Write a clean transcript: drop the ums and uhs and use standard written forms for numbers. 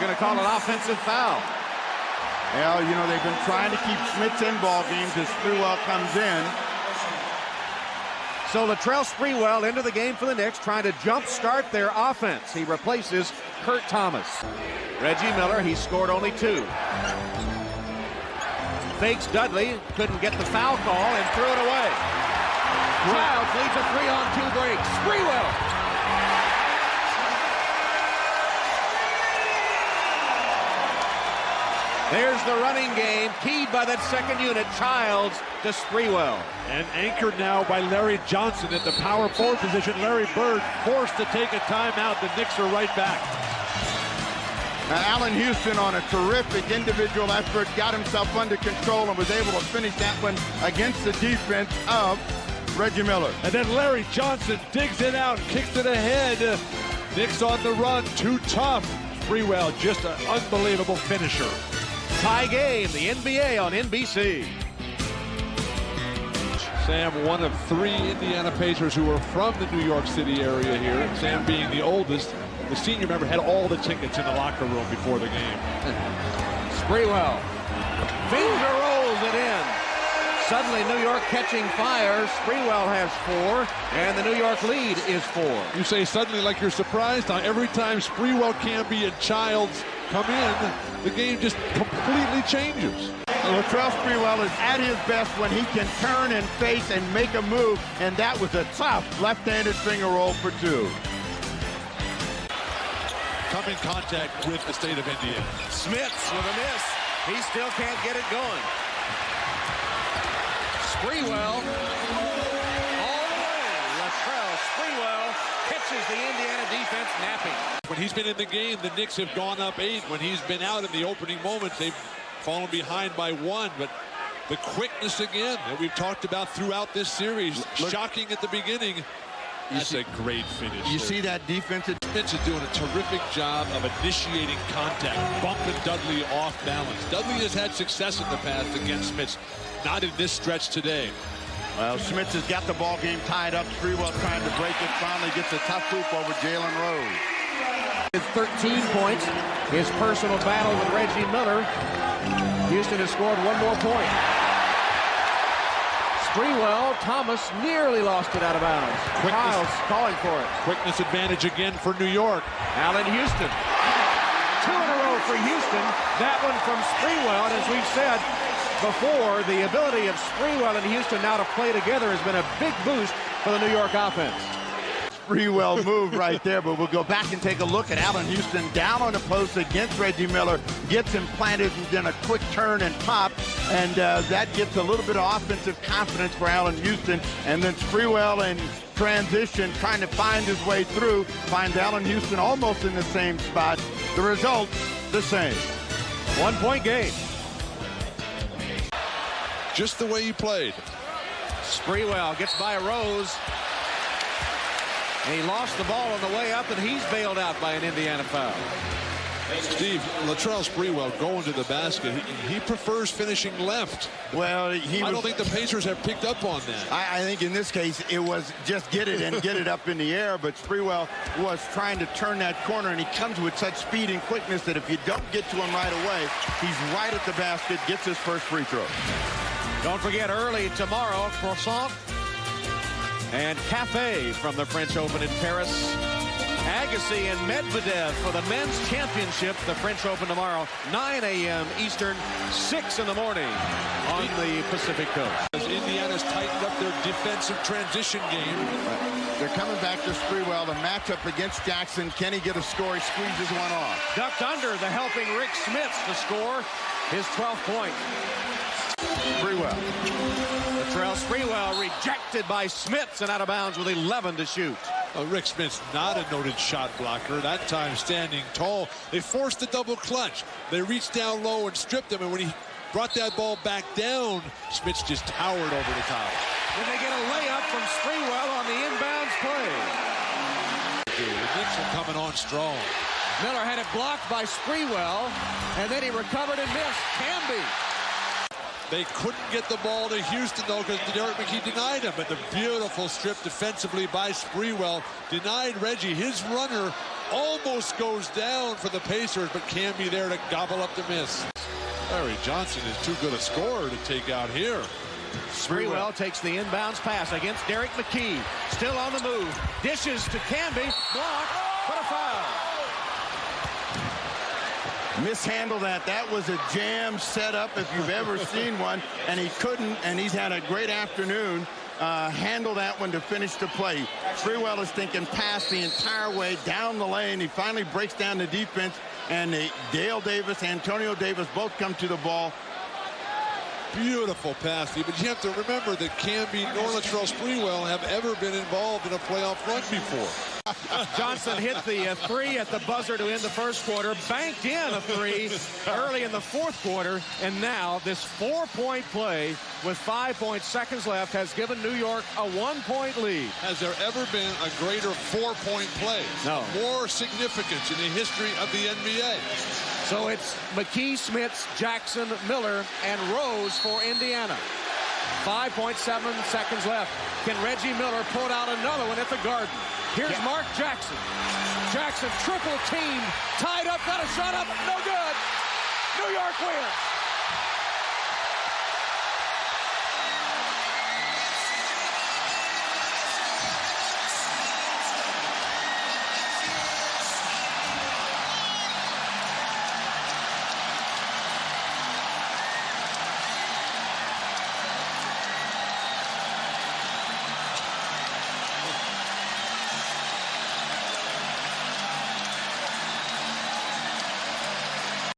going to call an offensive foul. Well, you know, they've been trying to keep Smits in ball games as Sprewell comes in. So Latrell Sprewell into the game for the Knicks, trying to jumpstart their offense. He replaces Kurt Thomas. Reggie Miller, he scored only 2. Fakes Dudley, couldn't get the foul call and threw it away. Childs leads a 3-on-2 break. Sprewell. There's the running game, keyed by that second unit. Childs to Sprewell. And anchored now by Larry Johnson at the power forward position. Larry Bird forced to take a timeout. The Knicks are right back. Now, Allen Houston on a terrific individual effort, got himself under control and was able to finish that one against the defense of Reggie Miller. And then Larry Johnson digs it out, kicks it ahead. Knicks on the run, too tough. Sprewell, just an unbelievable finisher. Tie game, the NBA on NBC. Sam, one of 3 Indiana Pacers who are from the New York City area here. Sam being the oldest. The senior member had all the tickets in the locker room before the game. Sprewell. Finger rolls it in. Suddenly New York catching fire. Sprewell has 4, and the New York lead is 4. You say suddenly like you're surprised. Now every time Sprewell, Camby, and Childs come in, the game just completely changes. Latrell Sprewell is at his best when he can turn and face and make a move, and that was a tough left-handed finger roll for 2. Come in contact with the state of Indiana. Smits with a miss. He still can't get it going. Sprewell all the way. Latrell Sprewell catches the Indiana defense napping. When he's been in the game, the Knicks have gone up 8. When he's been out in the opening moments, they've fallen behind by 1. But the quickness again that we've talked about throughout this series, shocking at the beginning. That's a great finish. You see that defensive? Smits is doing a terrific job of initiating contact, bumping Dudley off balance. Dudley has had success in the past against Smits, not in this stretch today. Well, Smits has got the ball game tied up. Sprewell trying to break it. Finally gets a tough hoop over Jalen Rose. 13 points. His personal battle with Reggie Miller. Houston has scored 1 more point. Sprewell, Thomas nearly lost it out of bounds. Childs calling for it. Quickness advantage again for New York. Allen Houston. 2 in a row for Houston. That one from Sprewell. And as we've said before, the ability of Sprewell and Houston now to play together has been a big boost for the New York offense. Sprewell move right there, but we'll go back and take a look at Allen Houston down on the post against Reggie Miller. Gets him planted and then a quick turn and pop, and that gets a little bit of offensive confidence for Allen Houston. And then Sprewell in transition, trying to find his way through, finds Allen Houston almost in the same spot. The result, the same. 1 point game. Just the way he played. Sprewell gets by Rose. And he lost the ball on the way up, and he's bailed out by an Indiana foul. Steve, Latrell Sprewell going to the basket. He prefers finishing left. Well, I don't think the Pacers have picked up on that. I think in this case it was just get it and get it up in the air, but Sprewell was trying to turn that corner, and he comes with such speed and quickness that if you don't get to him right away, he's right at the basket, gets his first free throw. Don't forget, early tomorrow, croissant and cafe from the French Open in Paris. Agassi and Medvedev for the men's championship. The French Open tomorrow, 9 a.m. Eastern, 6 in the morning on the Pacific Coast. As Indiana's tightened up their defensive transition game. They're coming back to Sprewell. The matchup against Jackson. Can he get a score? He squeezes one off. Ducked under, the helping Rick Smits to score his 12th point. Sprewell. Latrell Sprewell rejected by Smits and out of bounds with 11 to shoot. Rick Smits, not a noted shot blocker, that time standing tall. They forced the double clutch. They reached down low and stripped him, and when he brought that ball back down, Smits just towered over the top. Then they get a layup from Sprewell on the inbounds play. The Knicks are coming on strong. Miller had it blocked by Sprewell, and then he recovered and missed. Camby. They couldn't get the ball to Houston, though, because Derek McKee denied him. But the beautiful strip defensively by Sprewell denied Reggie. His runner almost goes down for the Pacers, but Camby there to gobble up the miss. Larry Johnson is too good a scorer to take out here. Sprewell takes the inbounds pass against Derek McKee. Still on the move. Dishes to Camby. Block. But a foul. Mishandled that. That was a jam setup if you've ever seen one, and he couldn't, and he's had a great afternoon. Handle that one to finish the play. Sprewell is thinking pass the entire way down the lane. He finally breaks down the defense, and Dale Davis, Antonio Davis both come to the ball. Beautiful pass, but you have to remember that Camby nor Latrell Sprewell have ever been involved in a playoff run before. Johnson hit the three at the buzzer to end the first quarter, banked in a three early in the fourth quarter, and now this 4-point play with 5 seconds left has given New York a 1-point lead. Has there ever been a greater 4-point play? No. More significance in the history of the NBA. So it's McKee, Smits, Jackson, Miller, and Rose for Indiana. 5.7 seconds left. Can Reggie Miller pull out another one at the Garden? Here's Mark Jackson. Jackson triple teamed, tied up, got a shot up, no good. New York wins.